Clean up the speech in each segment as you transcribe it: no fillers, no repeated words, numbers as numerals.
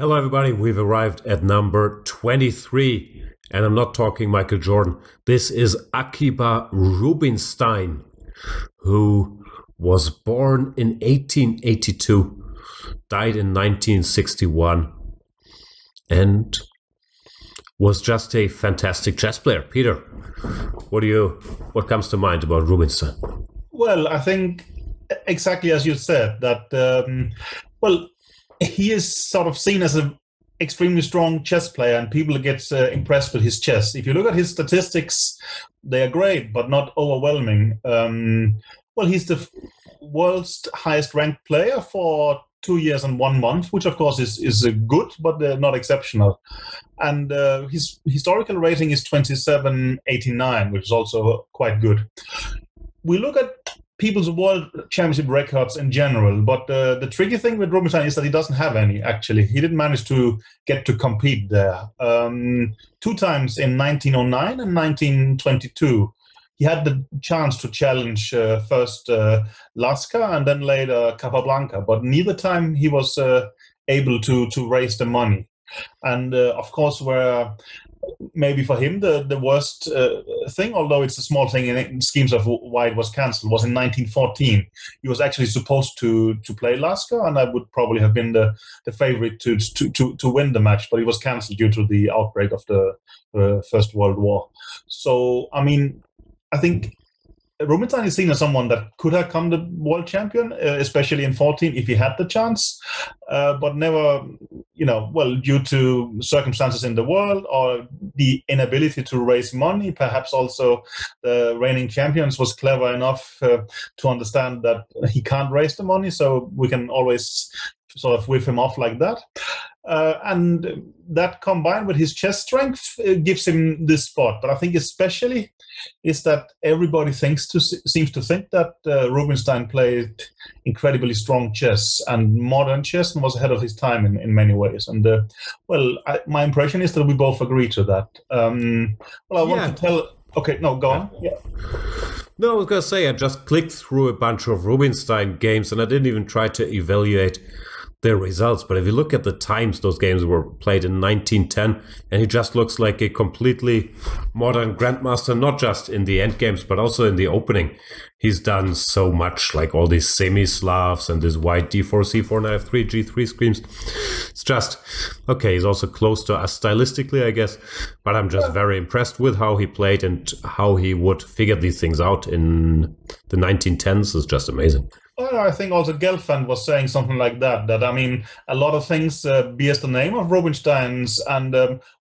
Hello, everybody. We've arrived at number 23, and I'm not talking Michael Jordan. This is Akiba Rubinstein, who was born in 1882, died in 1961, and was just a fantastic chess player. Peter, what comes to mind about Rubinstein? Well, I think exactly as you said that. He is sort of seen as an extremely strong chess player, and people get impressed with his chess. If you look at his statistics, they are great, but not overwhelming. He's the world's highest ranked player for 2 years and 1 month, which of course is good, but not exceptional. And his historical rating is 2789, which is also quite good. We look at people's world championship records in general, but the tricky thing with Rubinstein is that he doesn't have any, actually. He didn't manage to get to compete there. 2 times in 1909 and 1922. He had the chance to challenge first Lasca and then later Capablanca, but neither time he was able to raise the money. And of course, where maybe for him the worst thing, although it's a small thing in schemes of why it was cancelled, was in 1914. He was actually supposed to play Lasca, and I would probably have been the favorite to win the match, but it was cancelled due to the outbreak of the First World War. So, I think Rubinstein is seen as someone that could have come the world champion, especially in 14, if he had the chance, but never, due to circumstances in the world or the inability to raise money. Perhaps also the reigning champions was clever enough to understand that he can't raise the money, so we can always sort of whip him off like that. And that combined with his chess strength gives him this spot. But I think especially is that everybody seems to think that Rubinstein played incredibly strong chess and modern chess and was ahead of his time in many ways. And my impression is that we both agree to that. Want to tell. Okay, no, go on. Yeah. No, I was going to say, I just clicked through a bunch of Rubinstein games and I didn't even try to evaluate their results. But if you look at the times those games were played in 1910, and he just looks like a completely modern grandmaster, not just in the end games, but also in the opening. He's done so much, like all these semi-Slavs and this white d4, c4, knight f3, g3 screams. It's just, okay, he's also close to us stylistically, I guess, but I'm just very impressed with how he played and how he would figure these things out in the 1910s. Is just amazing. I think also Gelfand was saying something like that a lot of things bears the name of Rubinstein's, and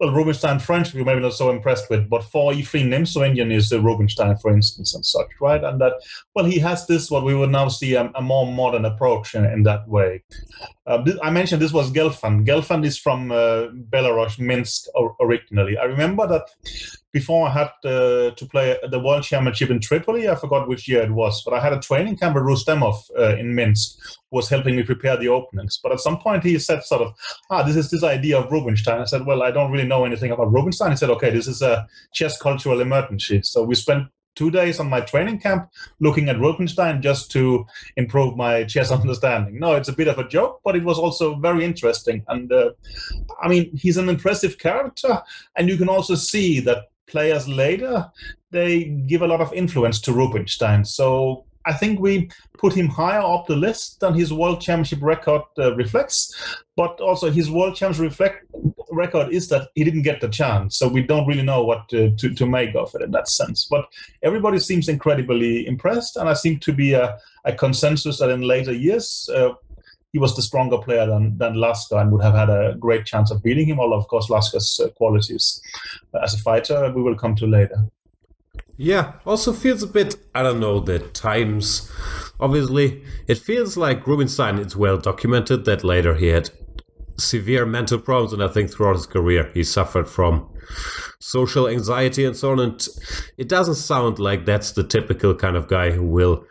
Rubinstein French we maybe not so impressed with, but 4e3 Nimzo-Indian is Rubinstein, for instance, and such, right? And that, he has this, what we would now see a more modern approach in that way. I mentioned this was Gelfand. Gelfand is from Belarus, Minsk originally. I remember that before I had to play the World Championship in Tripoli, I forgot which year it was, but I had a training camp with Rustemov in Minsk, who was helping me prepare the openings. But at some point he said sort of, this is this idea of Rubinstein. I said, well, I don't really know anything about Rubinstein. He said, okay, this is a chess cultural emergency. So we spent 2 days on my training camp looking at Rubinstein just to improve my chess understanding. No, it's a bit of a joke, but it was also very interesting. And he's an impressive character, and you can also see that players later, they give a lot of influence to Rubinstein. So I think we put him higher up the list than his World Championship record reflects, but also his World Championship record is that he didn't get the chance, so we don't really know what to make of it in that sense. But everybody seems incredibly impressed, and I seem to be a consensus that in later years he was the stronger player than Lasca and would have had a great chance of beating him, although of course Lasca's qualities as a fighter we will come to later. Yeah, also feels a bit, I don't know, the times. Obviously, it feels like Rubinstein, it's well documented that later he had severe mental problems, and I think throughout his career he suffered from social anxiety and so on, and it doesn't sound like that's the typical kind of guy who will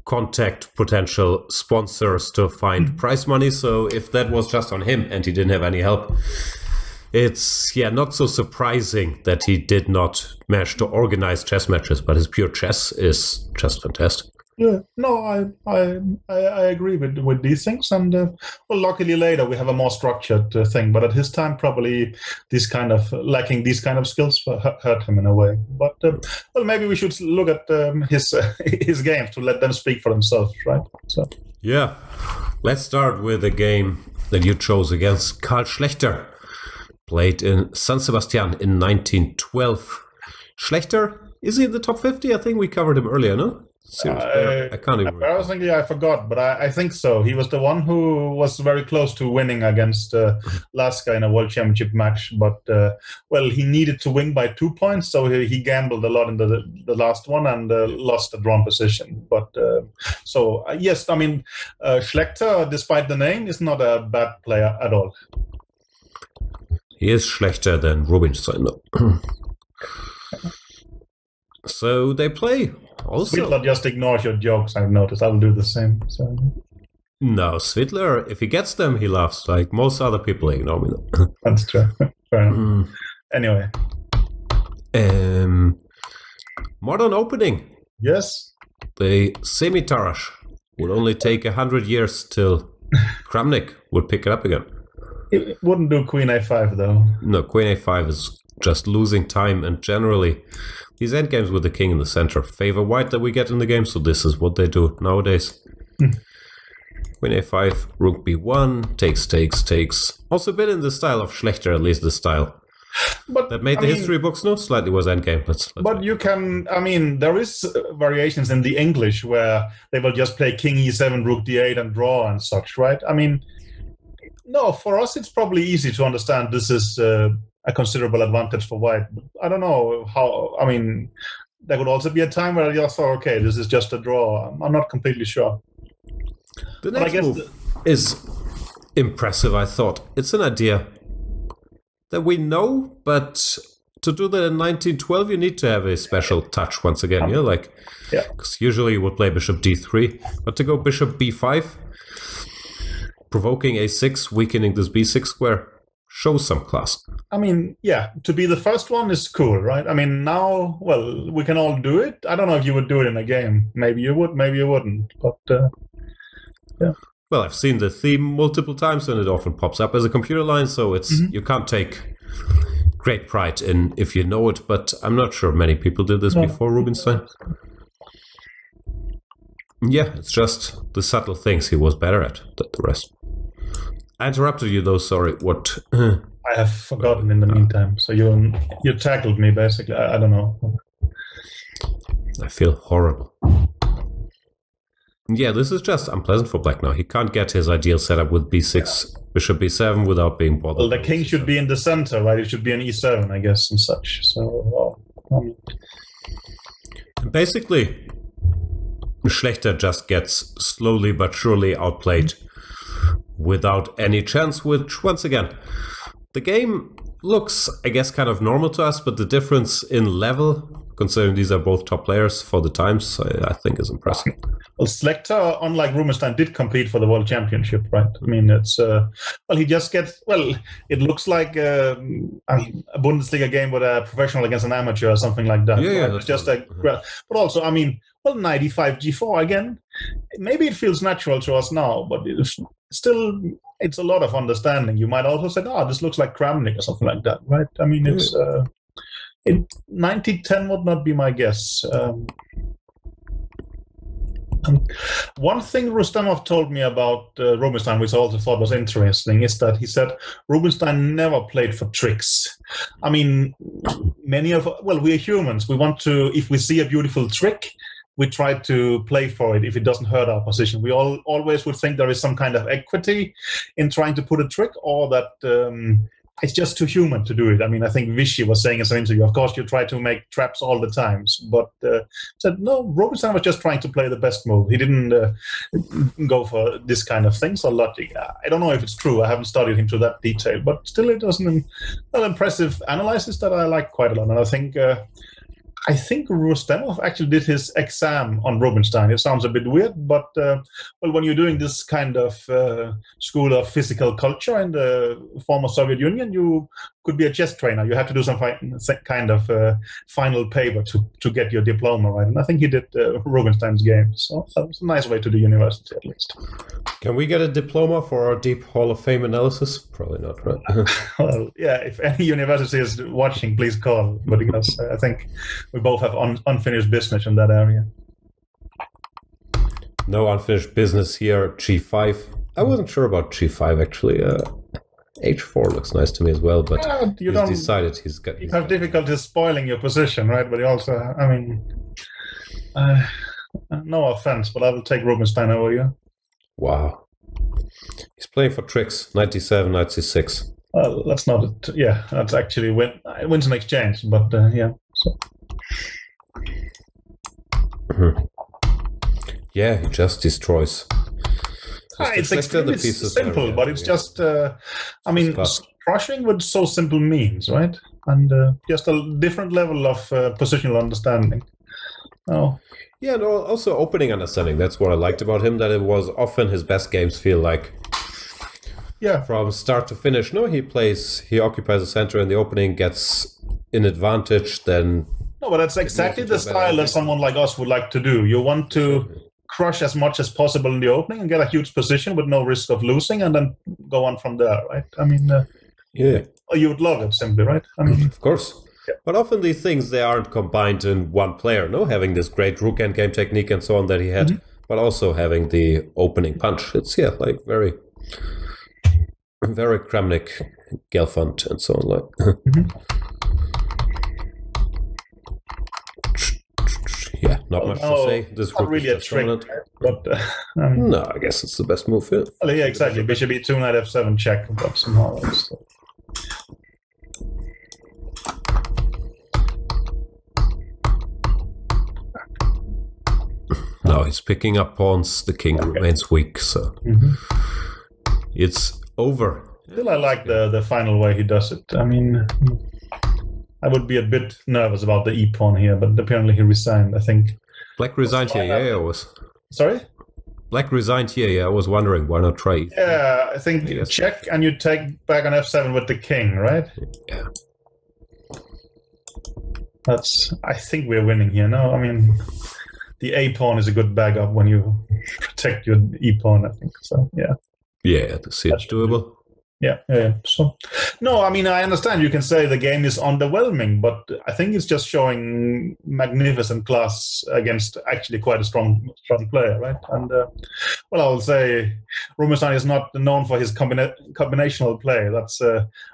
contact potential sponsors to find prize money. So if that was just on him and he didn't have any help, it's not so surprising that he did not manage to organize chess matches, but his pure chess is just fantastic. Yeah, no, I agree with these things, and luckily later we have a more structured thing. But at his time, probably lacking these kind of skills hurt him in a way. But maybe we should look at his his games to let them speak for themselves, right? So yeah, let's start with a game that you chose against Karl Schlechter, played in San Sebastian in 1912. Schlechter, is he in the top 50? I think we covered him earlier, no? I can't even embarrassingly, I forgot, but I think so. He was the one who was very close to winning against Laska in a World Championship match, but he needed to win by 2 points, so he gambled a lot in the last one and lost the drawn position. But yes, I mean, Schlechter, despite the name, is not a bad player at all. He is schlechter than Rubinstein, though. So they play. Also, Svidler just ignores your jokes, I've noticed. I will do the same. So. No, Svidler, if he gets them, he laughs. Like most other people ignore me. That's true. Fair enough. Anyway. Modern opening. Yes. The Semitarash would only take 100 years till Kramnik would pick it up again. It wouldn't do Queen A5, though. No, Queen A5 is just losing time, and generally these endgames with the king in the center favor white that we get in the game, so this is what they do nowadays. Queen A5, Rook B1, takes. Also a bit in the style of Schlechter, at least the style. But that made the history books no slightly was endgame. But you can, I mean, there is variations in the English where they will just play King E7, Rook D8 and draw and such, right? I mean, no, for us it's probably easy to understand this is a considerable advantage for white. I don't know how, I mean, there could also be a time where I just thought, okay, this is just a draw. I'm not completely sure. The next move is impressive, I thought. It's an idea that we know, but to do that in 1912, you need to have a special touch once again, because usually you would play bishop d3, but to go bishop b5, provoking a6, weakening this b6 square, shows some class. I mean, yeah, to be the first one is cool, right? I mean, now, well, we can all do it. I don't know if you would do it in a game. Maybe you would, maybe you wouldn't, but yeah. Well, I've seen the theme multiple times, and it often pops up as a computer line, so it's you can't take great pride in if you know it, but I'm not sure many people did this before Rubinstein. Yeah, it's just the subtle things he was better at than the rest. I interrupted you though, sorry. What? I have forgotten in the meantime, so you tackled me basically. I don't know. I feel horrible. Yeah, this is just unpleasant for black now. He can't get his ideal setup with b6, bishop b7 without being bothered. Well, the king should be in the center, right? It should be an e7, I guess, and such. So, basically, Schlechter just gets slowly but surely outplayed without any chance, which, once again, the game looks, I guess, kind of normal to us, but the difference in level, considering these are both top players for the times, I think is impressive. Well, Schlechter, unlike Rubinstein, did compete for the World Championship, right? I mean, it's, he just gets, it looks like a Bundesliga game with a professional against an amateur or something like that. Yeah, right? It's just but also, I mean, knight e5, g4, again, maybe it feels natural to us now, but it's a lot of understanding. You might also say, this looks like Kramnik or something like that, right? I mean, it's, 90-10 would not be my guess. One thing Rustamov told me about Rubinstein, which I also thought was interesting, is that he said Rubinstein never played for tricks. I mean, we are humans. We want to, if we see a beautiful trick, we try to play for it if it doesn't hurt our position. We always would think there is some kind of equity in trying to put a trick, or that it's just too human to do it. I mean, I think Vichy was saying in some interview, of course, you try to make traps all the times, but said, no, Rubinstein was just trying to play the best move. He didn't go for this kind of thing. So logic, I don't know if it's true. I haven't studied him to that detail, but still it was an impressive analysis that I like quite a lot. And I think Rustamov actually did his exam on Rubinstein. It sounds a bit weird, but when you're doing this kind of school of physical culture in the former Soviet Union, you could be a chess trainer. You have to do some kind of final paper to get your diploma, right? And I think he did Rubinstein's game, so that was a nice way to the university, at least. Can we get a diploma for our deep Hall of Fame analysis? Probably not, right? Well, yeah, if any university is watching, please call, because I think we both have unfinished business in that area. No unfinished business here. G5. I wasn't sure about G5, actually. H4 looks nice to me as well, but he's decided he's got... You have difficulties spoiling your position, right? But you also, I mean, no offense, but I will take Rubinstein over you. Wow. He's playing for tricks. 97, 96. Well, that's not... Yeah, that's actually wins an exchange, but yeah. So. Yeah, he just destroys. It's extremely simple, but it's just, I mean, crushing with so simple means, right? And just a different level of positional understanding. Oh. Yeah, no, also opening understanding. That's what I liked about him, that it was often his best games feel like, from start to finish. No, he occupies the center in the opening, gets an advantage, then... No, but that's exactly the style that someone like us would like to do. You want to crush as much as possible in the opening and get a huge position with no risk of losing, and then go on from there, right? I mean, yeah. You would love it simply, right? I mean, of course. Yeah. But often these things, they aren't combined in one player, no? Having this great rook endgame technique and so on that he had, but also having the opening punch. It's, like very, very Kramnik, Gelfand, and so on. Like. Yeah, not much to say. This not really a trick, but no, I guess it's the best move here. Well, yeah, exactly. Bishop e2, knight f7 check, but somehow it's... No, he's picking up pawns. The king remains weak, so it's over. Still, I like the final way he does it. I mean, I would be a bit nervous about the e-pawn here, but apparently he resigned, I think. Black resigned here, I was... Sorry? Black resigned here, I was wondering, why not try? Yeah, I think check and you take back on f7 with the king, right? Yeah. I think we're winning here. No, I mean, the a-pawn is a good backup when you protect your e-pawn, I think. So, yeah. Yeah, this is doable. Yeah. So, no, I mean, I understand you can say the game is underwhelming, but I think it's just showing magnificent class against actually quite a strong player, right? And, well, I will say Rubinstein is not known for his combinational play. That's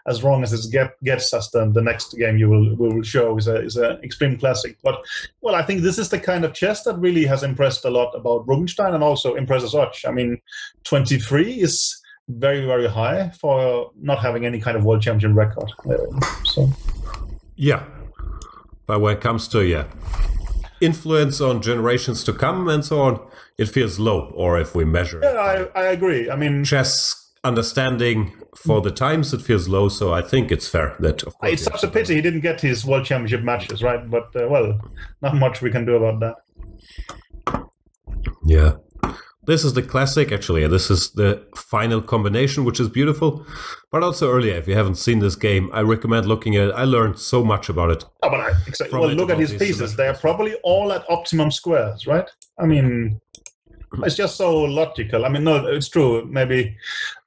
as wrong as it gets us. Then the next game you will show is an extreme classic. But, well, I think this is the kind of chess that really has impressed a lot about Rubinstein and also impresses us. I mean, 23 is very, very high for not having any kind of world champion record. Yeah. But when it comes to, influence on generations to come and so on, it feels low, or if we measure it. I agree. I mean, chess understanding for the times, it feels low, so I think it's fair that, of course... It's such a pity he didn't get his world championship matches, right? But, well, not much we can do about that. Yeah. This is the classic, actually. This is the final combination, which is beautiful. But also earlier, if you haven't seen this game, I recommend looking at it. I learned so much about it. Oh, but exactly. Well, look at his pieces. They are probably all at optimum squares, right? I mean, it's just so logical. I mean, no, it's true. Maybe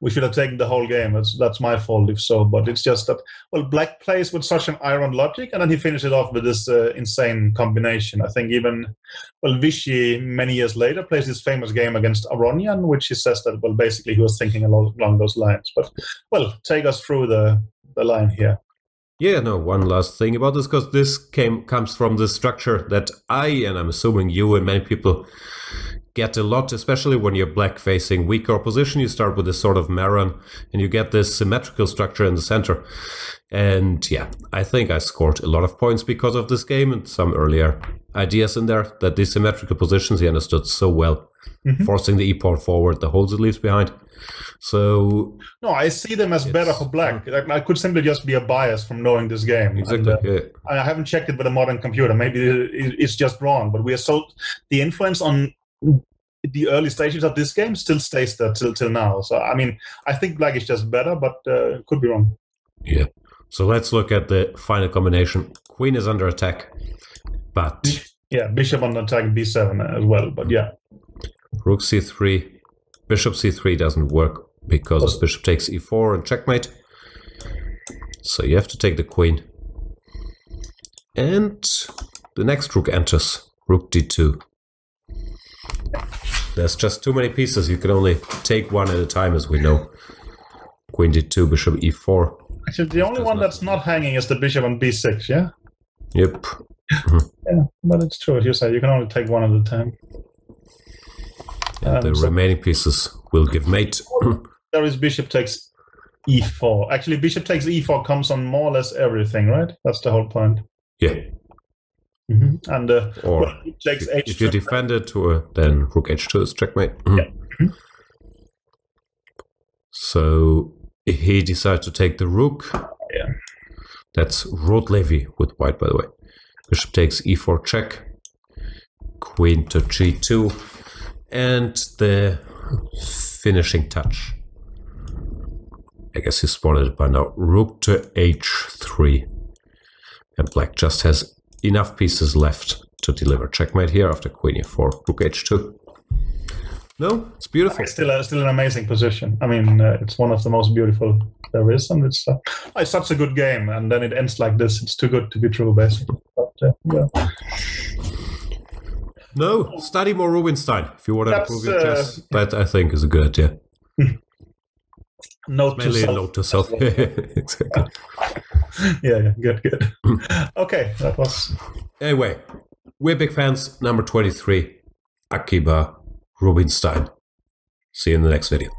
we should have taken the whole game. That's my fault if so. But it's just that, well, Black plays with such an iron logic, and then he finishes it off with this insane combination. I think even, well, Vichy, many years later, plays this famous game against Aronian, which he says that, well, basically he was thinking along those lines. But, well, take us through the line here. Yeah, no, one last thing about this, because this comes from the structure that and I'm assuming you and many people get a lot, especially when you're black facing weaker opposition. You start with this sort of Maron, and you get this symmetrical structure in the center. And I think I scored a lot of points because of this game and some earlier ideas in there, that these symmetrical positions he understood so well, forcing the e-pawn forward, the holes it leaves behind. So no, I see them as better for black. I could simply just be a bias from knowing this game. Exactly. And, I haven't checked it with a modern computer. Maybe it's just wrong, but the influence on the early stages of this game still stays there till now. So I mean, I think black is just better, but could be wrong. Yeah. So let's look at the final combination. Queen is under attack, but yeah, bishop on attack b7 as well. But yeah, rook c3, bishop c3 doesn't work because bishop takes e4 and checkmate. So you have to take the queen. And the next rook enters, rook d2. There's just too many pieces. You can only take one at a time, as we know. Queen d2, bishop e4. Actually, the only one that's not hanging is the bishop on b6, yeah? Yep. Yeah, but it's true, as you say, you can only take one at a time. And the remaining pieces will give mate. There is bishop takes e4. Actually, bishop takes e4 comes on more or less everything, right? That's the whole point. Yeah. And or takes h2. If you defend it, then rook h2 is checkmate. Yeah. So he decided to take the rook. Yeah. That's Rod-Levy with white, by the way. Bishop takes e4 check. Queen to g2. And the finishing touch. I guess he spotted it by now. Rook to h3. And black just has enough pieces left to deliver checkmate here after queen e4, rook h2. No, it's beautiful. It's still an amazing position. I mean, it's one of the most beautiful there is, and it's such a good game. And then it ends like this. It's too good to be true, basically. But, yeah. No, study more Rubinstein if you want to improve your chess. That I think is a good idea. Note to self. Exactly. Yeah, good. Okay, that was. Anyway, we're big fans. Number 23, Akiba Rubinstein. See you in the next video.